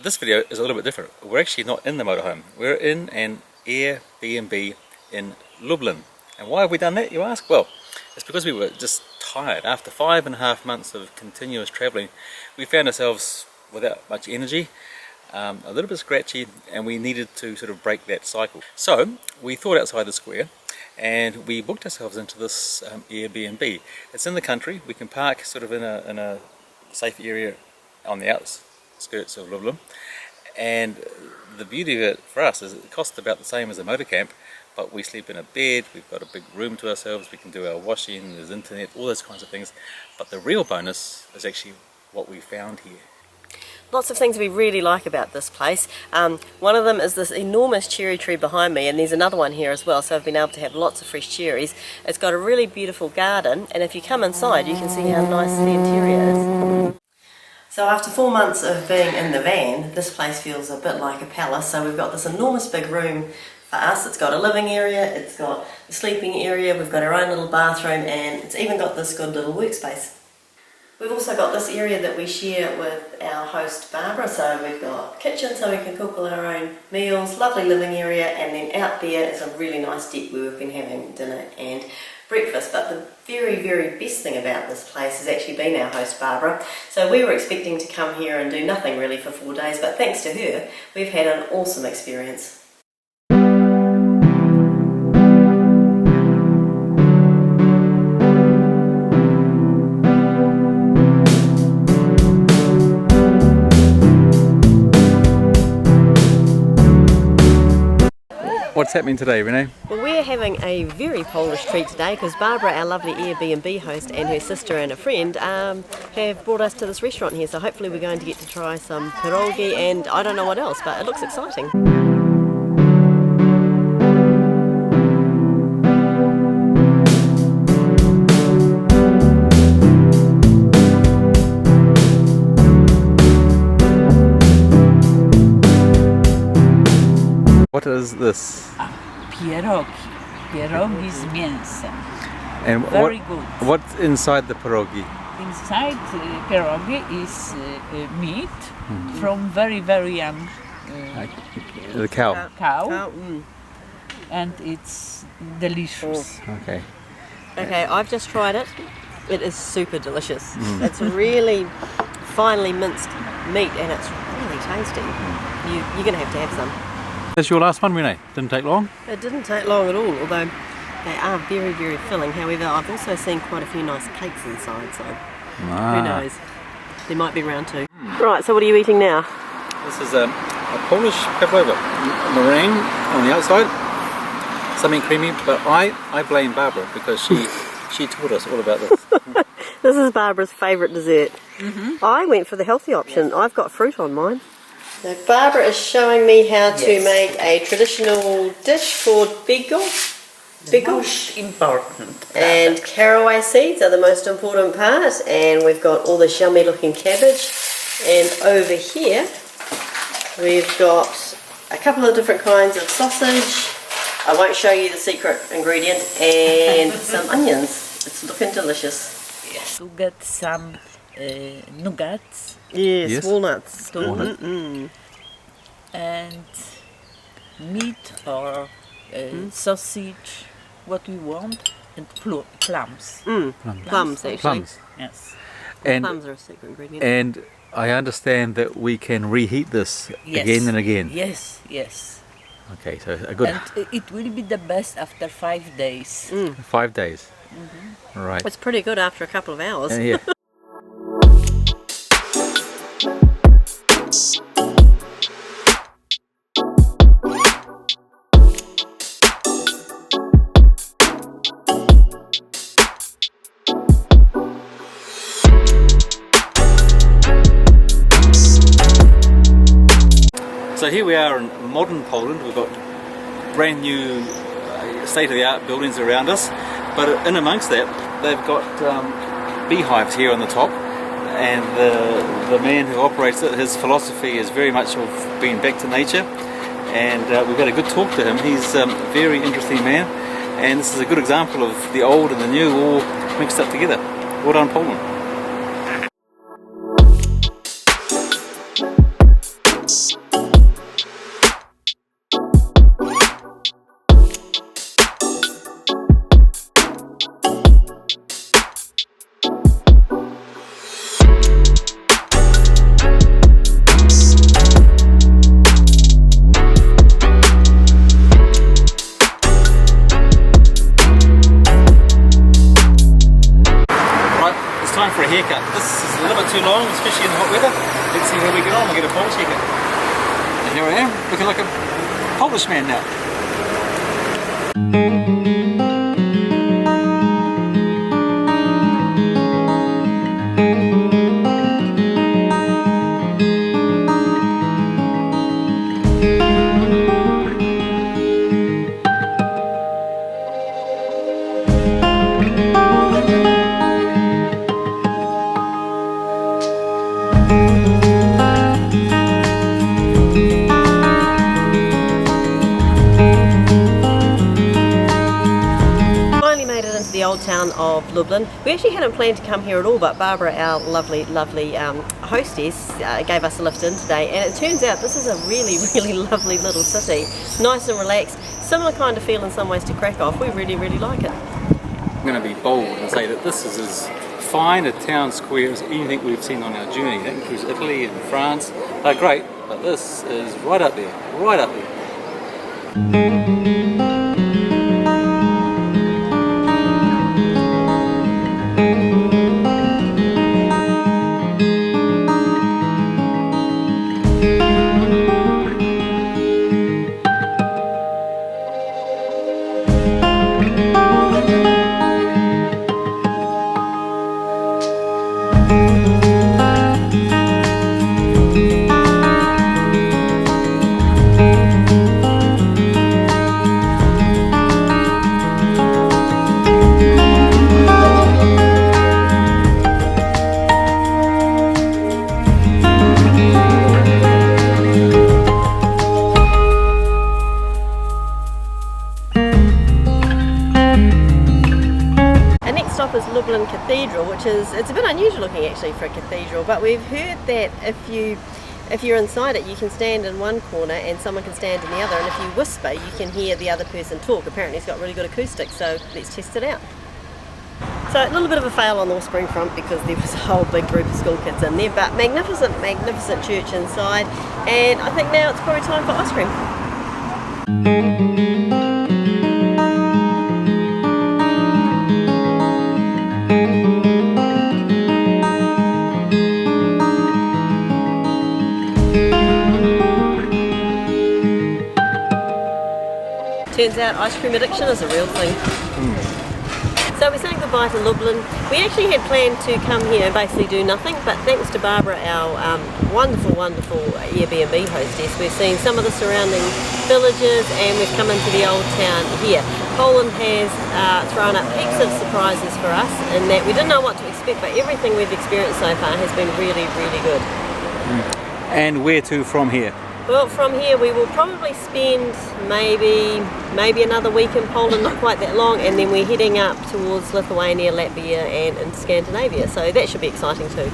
This video is a little bit different. We're actually not in the motorhome. We're in an AirBNB in Lublin. And why have we done that, you ask? Well, it's because we were just tired. After 5.5 months of continuous travelling, we found ourselves without much energy, a little bit scratchy, and we needed to sort of break that cycle. So we thought outside the square, and we booked ourselves into this AirBNB. It's in the country. We can park sort of in a safe area on the outskirts of Lublin, and the beauty of it for us is it costs about the same as a motor camp, but we sleep in a bed, we've got a big room to ourselves, we can do our washing, there's internet, all those kinds of things. But the real bonus is actually what we found here. Lots of things we really like about this place. One of them is this enormous cherry tree behind me, and there's another one here as well, so I've been able to have lots of fresh cherries. It's got a really beautiful garden, and if you come inside you can see how nice the interior is. So after 4 months of being in the van, this place feels a bit like a palace. So we've got this enormous big room for us. It's got a living area, it's got a sleeping area, we've got our own little bathroom, and it's even got this good little workspace. We've also got this area that we share with our host Barbara, so we've got a kitchen so we can cook all our own meals, lovely living area, and then out there is a really nice deck where we've been having dinner and breakfast. But the very, very best thing about this place has actually been our host Barbara. So we were expecting to come here and do nothing really for 4 days, but thanks to her we've had an awesome experience. What's happening today, Renee? Well, we're having a very Polish treat today because Barbara, our lovely AirBNB host, and her sister and a friend have brought us to this restaurant here, so hopefully we're going to get to try some pierogi and I don't know what else, but it looks exciting. What is this? Pierogi. Pierogi z mięsem. And Very good. What's inside the pierogi? Inside pierogi is meat from very, very young The cow. cow. And it's delicious. Okay. Okay, I've just tried it. It is super delicious. It's really finely minced meat and it's really tasty. You're going to have some. That's your last one, Renee? Didn't take long? It didn't take long at all, although they are very, very filling. However, I've also seen quite a few nice cakes inside, so who knows? There might be round two. Right, so what are you eating now? This is a Polish pavlova. Meringue on the outside, something creamy, but I blame Barbara because she taught us all about this. This is Barbara's favourite dessert. I went for the healthy option. I've got fruit on mine. So Barbara is showing me how to make a traditional dish called bigos. Most important. And caraway seeds are the most important part. And we've got all this yummy looking cabbage. And over here we've got a couple of different kinds of sausage. I won't show you the secret ingredient. And some onions. It's looking delicious. Yes. To get some nuggets. Yes, walnuts. And meat or sausage, what we want, and plums. Plums, actually. Plums. Yes. And, Plums are a secret ingredient. and I understand that we can reheat this Yes. again and again. Yes, yes. Okay, so a good And it will be the best after 5 days. 5 days. Right. It's pretty good after a couple of hours. Yeah. So here we are in modern Poland. We've got brand new state-of-the-art buildings around us, but in amongst that they've got beehives here on the top, and the man who operates it, his philosophy is very much of being back to nature, and we've had a good talk to him. He's a very interesting man, and this is a good example of the old and the new all mixed up together. Well done, Poland. let's see how we get on. We'll get a pulse checker. And here I am, looking like a Polish man now. The old town of Lublin. We actually hadn't planned to come here at all, but Barbara, our lovely hostess, gave us a lift in today, and it turns out this is a really lovely little city, nice and relaxed, similar kind of feel in some ways to Krakow. We really like it. I'm going to be bold and say that this is as fine a town square as anything we've seen on our journey. That includes Italy and France. They're great, but this is right up there, right up there. Is Lublin Cathedral, which is, it's a bit unusual looking actually for a cathedral, but we've heard that if you're inside it you can stand in one corner and someone can stand in the other, and if you whisper you can hear the other person talk. Apparently it's got really good acoustics, so let's test it out. So a little bit of a fail on the whispering front because there was a whole big group of school kids in there, but magnificent church inside, and I think now it's probably time for ice cream. Turns out ice cream addiction is a real thing. So we're saying goodbye to Lublin. We actually had planned to come here and basically do nothing, but thanks to Barbara, our wonderful AirBNB hostess, we've seen some of the surrounding villages and we've come into the old town here. Poland has thrown up heaps of surprises for us in that we didn't know what to expect, but everything we've experienced so far has been really good. And where to from here? Well, from here we will probably spend maybe another week in Poland, not quite that long, and then we're heading up towards Lithuania, Latvia and Scandinavia, so that should be exciting too.